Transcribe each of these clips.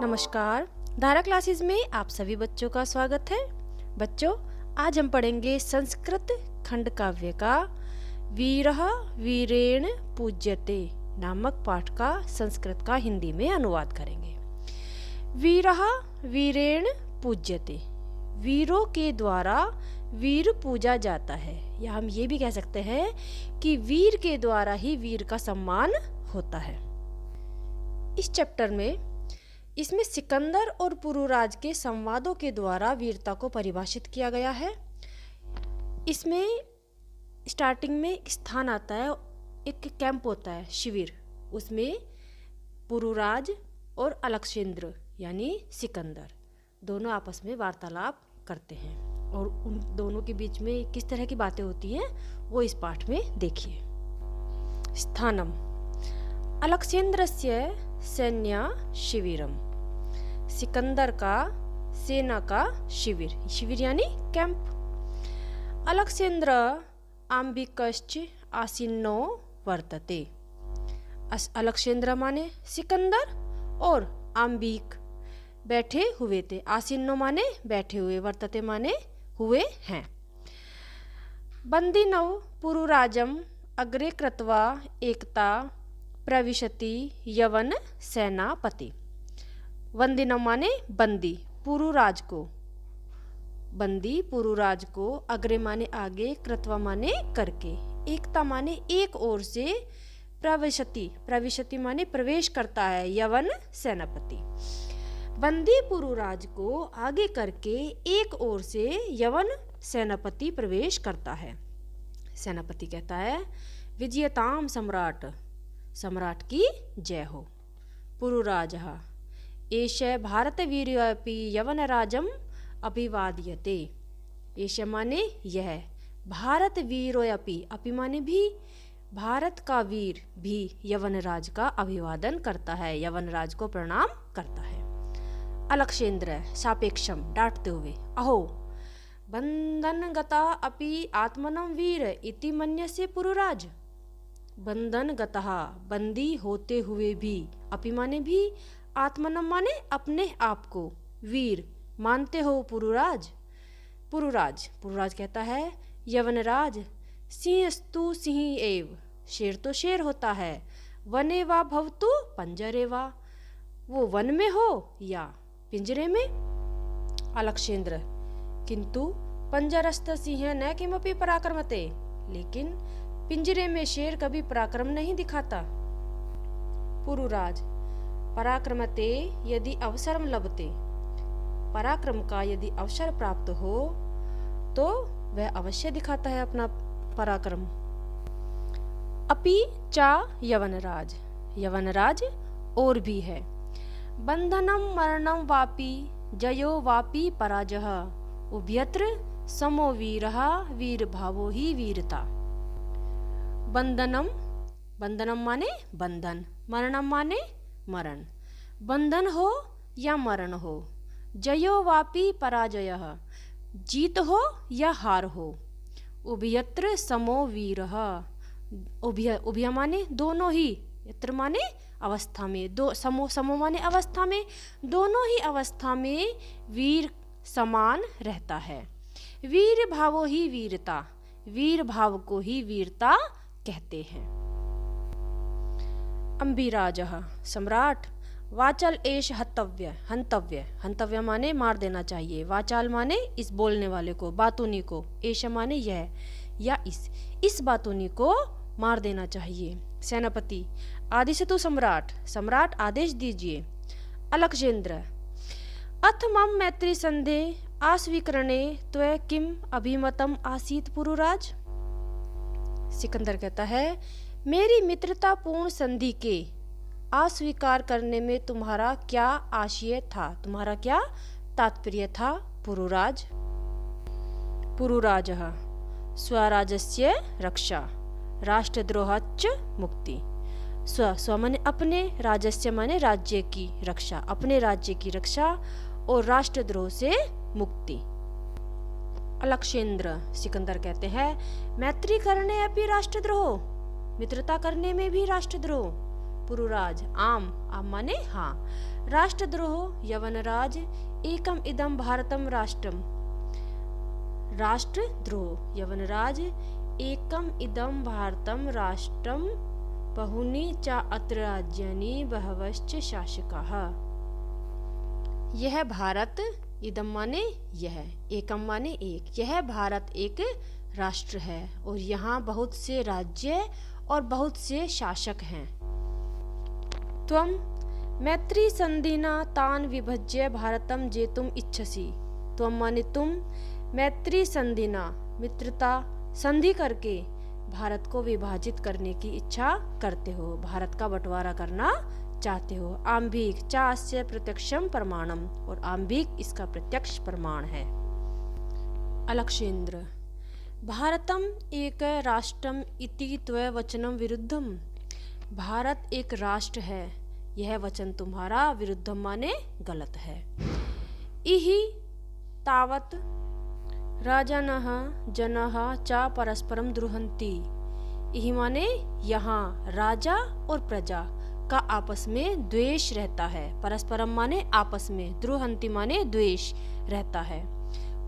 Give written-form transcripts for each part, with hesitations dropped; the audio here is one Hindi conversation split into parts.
नमस्कार। धारा क्लासेस में आप सभी बच्चों का स्वागत है। बच्चों, आज हम पढ़ेंगे संस्कृत खंड काव्य का वीरः वीरेण पूज्यते नामक पाठ का संस्कृत का हिंदी में अनुवाद करेंगे। वीरः वीरेण पूज्यते, वीरों के द्वारा वीर पूजा जाता है, या हम ये भी कह सकते हैं कि वीर के द्वारा ही वीर का सम्मान होता है। इस चैप्टर में इसमें सिकंदर और पुरुराज के संवादों के द्वारा वीरता को परिभाषित किया गया है। इसमें स्टार्टिंग में एक स्थान आता है, एक कैंप होता है, शिविर। उसमें पुरुराज और अलक्षेंद्र यानी सिकंदर दोनों आपस में वार्तालाप करते हैं, और उन दोनों के बीच में किस तरह की बातें होती हैं वो इस पाठ में देखिए। स्थानम अलक्षेंद्रस्य सैन्य शिविरम, सिकंदर का सेना का शिविर, शिविर यानी कैंप। अलक्षेंद्र आंबिकश्च आसीनो वर्तते, अलक्षेंद्र माने सिकंदर और आंबिक बैठे हुए थे। आसीनो माने बैठे हुए, वर्तते माने हुए हैं। बंदिनौ पुरुराजम अग्रे कृत्वा एकता प्रविशति यवन सेनापति। वंदिनम माने बंदी, पुरुराज को बंदी, पुरुराज को, अग्रे माने आगे, कृत्वा माने करके, एकता माने एक ओर से, प्रविशति, प्रविशति माने प्रवेश करता है, यवन सेनापति। बंदी पुरुराज को आगे करके एक ओर से यवन सेनापति प्रवेश करता है। सेनापति कहता है विजयताम सम्राट, सम्राट की जय हो। पुरुराजः एष भारतवीर्योऽपि यवनराजम् अभिवादयते। एष माने यह, भारत वीरोऽपि, अपि माने भी, भारत का वीर भी यवनराज का अभिवादन करता है, यवनराज को प्रणाम करता है। अलक्षेंद्र सापेक्षम, डांटते हुए, अहो बंधनगता अपि आत्मनं वीर इति मन्यसे पुरुराज। बंधनगतः बंदी होते हुए भी, अपि माने भी, आत्मनम माने अपने आप को, वीर मानते हो पुरुराज। पुरुराज, पुरुराज कहता है यवनराज सिंहस्तु सिंह एव, शेर तो शेर होता है, वने वा भवतु पंजरे वा, वो वन में हो या पिंजरे में। अलक्षेंद्र किंतु पंजरस्थ सिंह न किमपि पराक्रमते, लेकिन पिंजरे में शेर कभी पराक्रम नहीं दिखाता। पुरुराज पराक्रमते यदि अवसरम लभते, पराक्रम का यदि अवसर प्राप्त हो तो वह अवश्य दिखाता है अपना पराक्रम। अपि चा यवनराज, यवनराज और भी है। बंधनम मरणम वापि जयो वापि पराजः, उभयत्र समो वीरः वीर भावो ही वीरता। बंधनम, बंधनम माने बंधन, मरणम माने मरण। बंधन हो या मरण हो, जयो वापि पराजयः, जीत हो या हार हो, उभयत्र समो वीरः, उभय, उभय माने दोनों ही, यत्र माने अवस्था में, दो, समो, समो माने अवस्था में, दोनों ही अवस्था में वीर समान रहता है। वीर भावो ही वीरता, वीर भाव को ही वीरता कहते हैं। अम्बिराजः सम्राट वाचाल एष हतव्य, हंतव्य, हंतव्य माने मार देना चाहिए, वाचाल माने इस बोलने वाले को, बातूनी को, एष माने यह या इस बातूनी को मार देना चाहिए। सेनापति आदिशतु सम्राट, सम्राट आदेश दीजिए। अलक्षेंद्र अथ मम मैत्री संधे आस्वीकरणे त्वय किम अभिमतम आसीत पुरुराज। सिकंदर कहता है मेरी मित्रतापूर्ण संधि के अस्वीकार करने में तुम्हारा क्या आशय था, तुम्हारा क्या तात्पर्य था पुरुराज। पुरुराजः स्वराजस्य रक्षा राष्ट्रद्रोहाच्च मुक्ति। स्व माने अपने, राजस्य माने राज्य की रक्षा, अपने राज्य की रक्षा और राष्ट्रद्रोह से मुक्ति। अलक्षेंद्र सिकंदर कहते हैं मैत्री करने अपि राष्ट्रद्रोह, मित्रता करने में भी राष्ट्रद्रोह। पुरुराज आम, आम माने हाँ। राष्ट्रद्रोह यवनराज एकम इदम भारतम राष्ट्रम। राष्ट्रद्रोह यवनराज एकम इदम भारतम राष्ट्रम बहुनी च अत्र राज्यानि बहवश्च शासकाः। यह भारत, इदम माने यह, एकम माने एक, यह भारत एक राष्ट्र है और यहाँ बहुत से राज्य और बहुत से शासक हैं। त्वम मैत्री संधिना तान विभज्य भारतम जेतुम इच्छसि। त्वम माने तुम, मैत्री संधिना मित्रता संधि करके भारत को विभाजित करने की इच्छा करते हो, भारत का बंटवारा करना चाहते हो। आम्भिक चास्य प्रत्यक्षम प्रमाणम, और आम्भिक इसका प्रत्यक्ष प्रमाण है। अलक्षेंद्र भारतम एक राष्ट्रम इति त्वय वचनम विरुद्धम। भारत एक राष्ट्र है, यह वचन तुम्हारा विरुद्धम माने गलत है। इहि तावत राजानः जनः च परस्परम द्रुहन्ति। इहि माने यहाँ राजा और प्रजा का आपस में द्वेष रहता है। परस्परम माने आपस में, द्रुहन्ति माने द्वेष रहता है।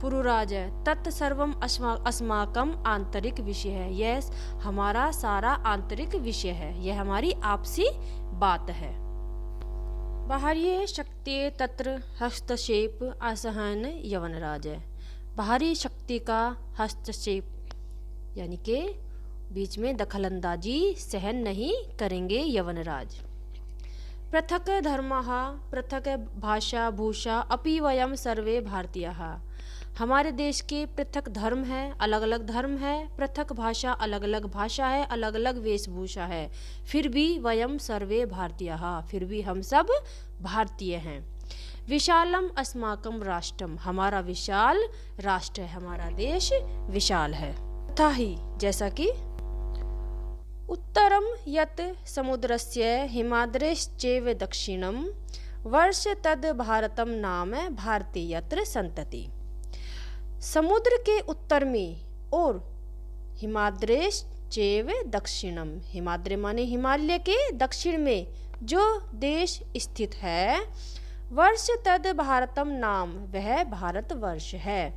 पुरुराज तत् सर्वम अस्माकम आंतरिक विषय है। यह हमारा सारा आंतरिक विषय है, यह हमारी आपसी बात है। बाहरी शक्ति तत्र हस्तक्षेप असहन यवनराज। बाहरी शक्ति का हस्तक्षेप यानी के बीच में दखलंदाजी सहन नहीं करेंगे यवनराज। पृथक धर्मः पृथक भाषा भूषा अपि वयम सर्वे भारतीयः। हमारे देश के पृथक धर्म है, अलग अलग धर्म है, पृथक भाषा अलग अलग भाषा है, अलग अलग वेशभूषा है, फिर भी वयम सर्वे भारतीयः, फिर भी हम सब भारतीय हैं। विशालम अस्माकम राष्ट्रम, हमारा विशाल राष्ट्र है, हमारा देश विशाल है। तथा ही जैसा कि उत्तरम यत समुद्रस्य हिमाद्रेश्चैव दक्षिणम वर्ष तद भारतम नाम भारती यत्र संतति। समुद्र के उत्तर में और हिमाद्रेश्चैव दक्षिणम, हिमाद्रे माने हिमालय के दक्षिण में जो देश स्थित है, वर्ष तद भारतम नाम, वह भारत वर्ष है।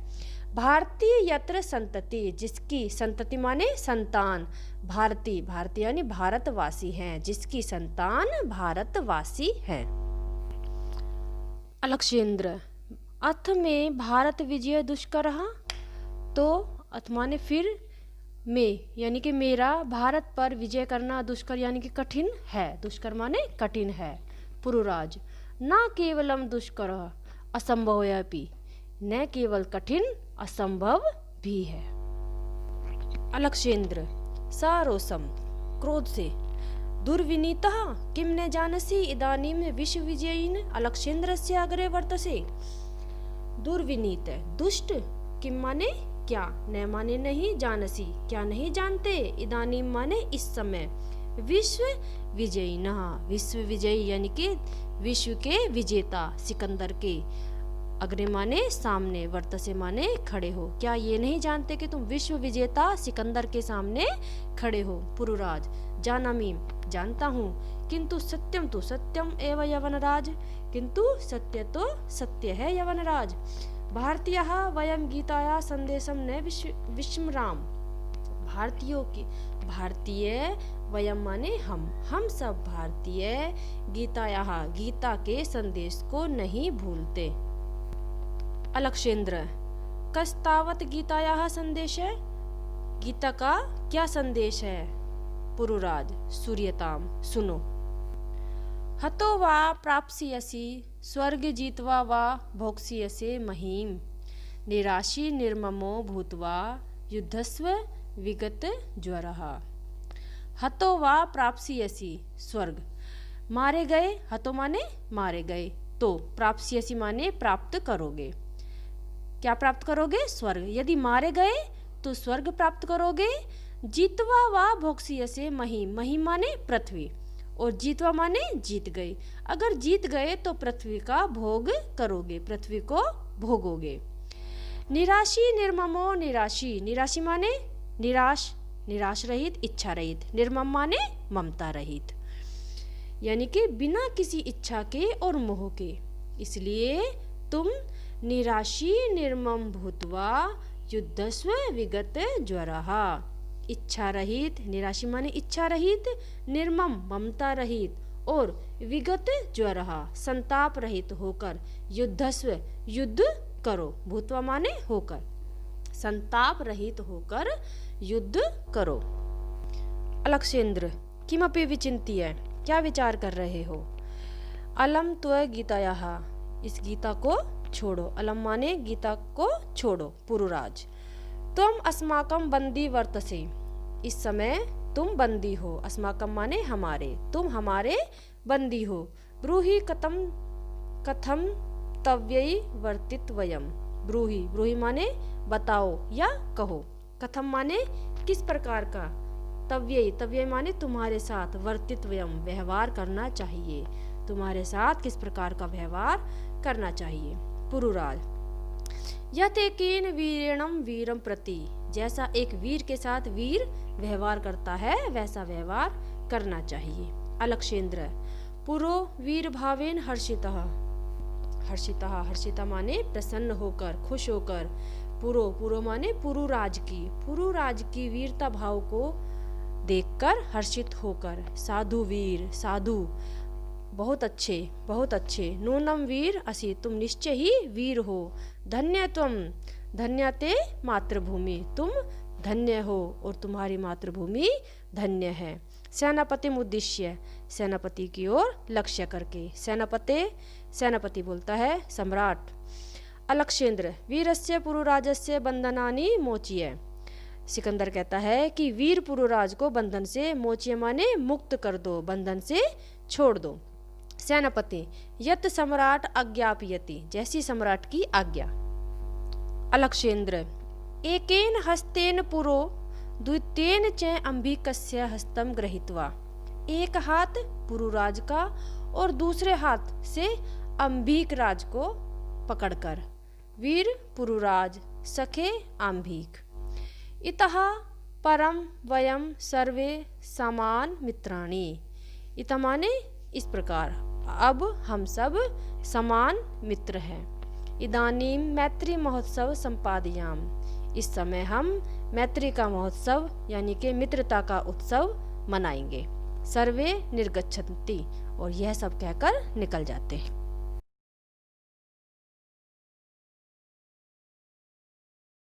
भारतीय यत्र संतति, जिसकी संतति माने संतान, भारती, भारतीय यानी भारतवासी हैं, जिसकी संतान भारतवासी है। अलक्षेंद्र अथ में भारत विजय दुष्कर, तो अथ माने फिर में यानी कि मेरा भारत पर विजय करना दुष्कर यानी कि कठिन है, दुष्कर माने कठिन है। पुरुराज न केवलम दुष्कर असंभवयपि, न केवल कठिन असंभव भी है। अलक्षेंद्र सारोसम क्रोध से दुर्विनीतः किम न जानसि इदानीम विश्व विजयीन अलक्षेंद्रस्य अग्रे वर्तसे। दुर्विनीत दुष्ट, किम माने क्या, न माने नहीं, जानसी क्या नहीं जानते, इदानीम माने इस समय, विश्व विजयी न, विश्व विजयी यानी कि विश्व के विजेता, सिकंदर के, अग्रे माने सामने, वर्तसे माने खड़े हो, क्या ये नहीं जानते कि तुम विश्व विजेता सिकंदर के सामने खड़े हो। पुरुराज जानामि, जानता हूँ, किंतु सत्यम तो सत्यम एव यवनराज, किंतु सत्य तो सत्य है यवनराज। भारतीयः वयम गीताया संदेशम न विस्मराम। भारतीयों की, भारतीय वयम माने हम सब भारतीय गीताया, गीता के संदेश को नहीं भूलते। अलक्षेंद्र कस्तावत गीताया संदेश है, गीता का क्या संदेश है। पुरुराज सूर्यताम, सुनो। हतो वा प्राप्स्यसि स्वर्ग जीत्वा वा भोक्ष्यसे महीम, निराशी निर्ममो भूत्वा युद्धस्व विगत ज्वरः। हतो वा प्राप्स्यसि स्वर्ग, मारे गए, हतो माने मारे गए, तो प्राप्स्यसि माने प्राप्त करोगे। क्या प्राप्त करोगे, स्वर्ग। यदि मारे गए तो स्वर्ग प्राप्त करोगे। जीतवा वा भोक्ष्यसे महीम, महीम माने पृथ्वी, और जीतवा माने जीत गए। अगर जीत गए तो पृथ्वी का भोग करोगे, पृथ्वी को भोगोगे। निराशी निर्ममो, निराशी, निराशी माने निराश, निराश रहित, इच्छा रहित। निर्मम माने ममता रहित। यानी कि बिना किसी इच्छा के और मोह के। इसलिए तुम निराशी निर्मम भूत्वा युद्धस्व विगत ज्वरः। इच्छा रहित, निराशी माने इच्छा रहित, निर्मम ममता रहित और विगत ज्वरः संताप रहित होकर युद्धस्व युद्ध करो। भूत्वा माने होकर, संताप रहित होकर युद्ध करो। अलक्षेंद्र किमपि विचिन्त्य, क्या विचार कर रहे हो? अलम त्व गीतायाः, इस गीता को छोड़ो। अलम माने गीता को छोड़ो। पुरुराज तुम अस्माकं बंदी वर्तसे, इस समय तुम बंदी हो। अस्माकं माने हमारे, तुम हमारे बंदी हो। ब्रूहि कथम तव्यै वर्तित वयम। ब्रूहि, ब्रूहि माने बताओ या कहो। कथम माने किस प्रकार का। तव्यै, तव्यै माने तुम्हारे साथ। वर्तित वयम व्यवहार करना चाहिए। तुम्हारे साथ किस प्रकार का व्यवहार करना चाहिए। पुरुराज यतेकेन वीरेणम वीरम प्रति, जैसा एक वीर के साथ वीर व्यवहार करता है वैसा व्यवहार करना चाहिए। अलक्षेंद्र पुरो वीर भावेन हर्षितः। हर्षितः, हर्षिता माने प्रसन्न होकर, खुश होकर। पुरो, पुरो माने पुरुराज की, पुरुराज की वीरता भाव को देखकर हर्षित होकर। साधु वीर, साधु बहुत अच्छे, बहुत अच्छे। नूनम वीर असि, तुम निश्चय ही वीर हो। धन्य तुम, धन्य ते मातृभूमि, तुम धन्य हो और तुम्हारी मातृभूमि धन्य है। सेनापति उद्देश्य, सेनापति की ओर लक्ष्य करके। सेनापति, सेनापति बोलता है सम्राट। अलक्षेंद्र वीरस्य पुरुराजस्य बंधनानि मोचीय। सिकंदर कहता है कि वीर पुरुराज को बंधन से, मोचीय माने मुक्त कर दो, बंधन से छोड़ दो। सेनापति यत सम्राट आज्ञापयति, जैसी सम्राट की आज्ञा। अलक्षेंद्र एकेन हस्तेन पुरो द्वितीयेन च अंबिकस्य हस्तम गृहीत्वा। एक हाथ पुरुराज का और दूसरे हाथ से अंबिक राज को पकड़कर। वीर पुरुराज सखे अंबिक। इतः परम वयम सर्वे समान मित्राणि। इतः माने इस प्रकार, अब हम सब समान मित्र हैं। इदानीम मैत्री महोत्सव संपादयाम, इस समय हम मैत्री का महोत्सव यानी कि मित्रता का उत्सव मनाएंगे। सर्वे निर्गच्छन्ति, और यह सब कहकर निकल जाते हैं।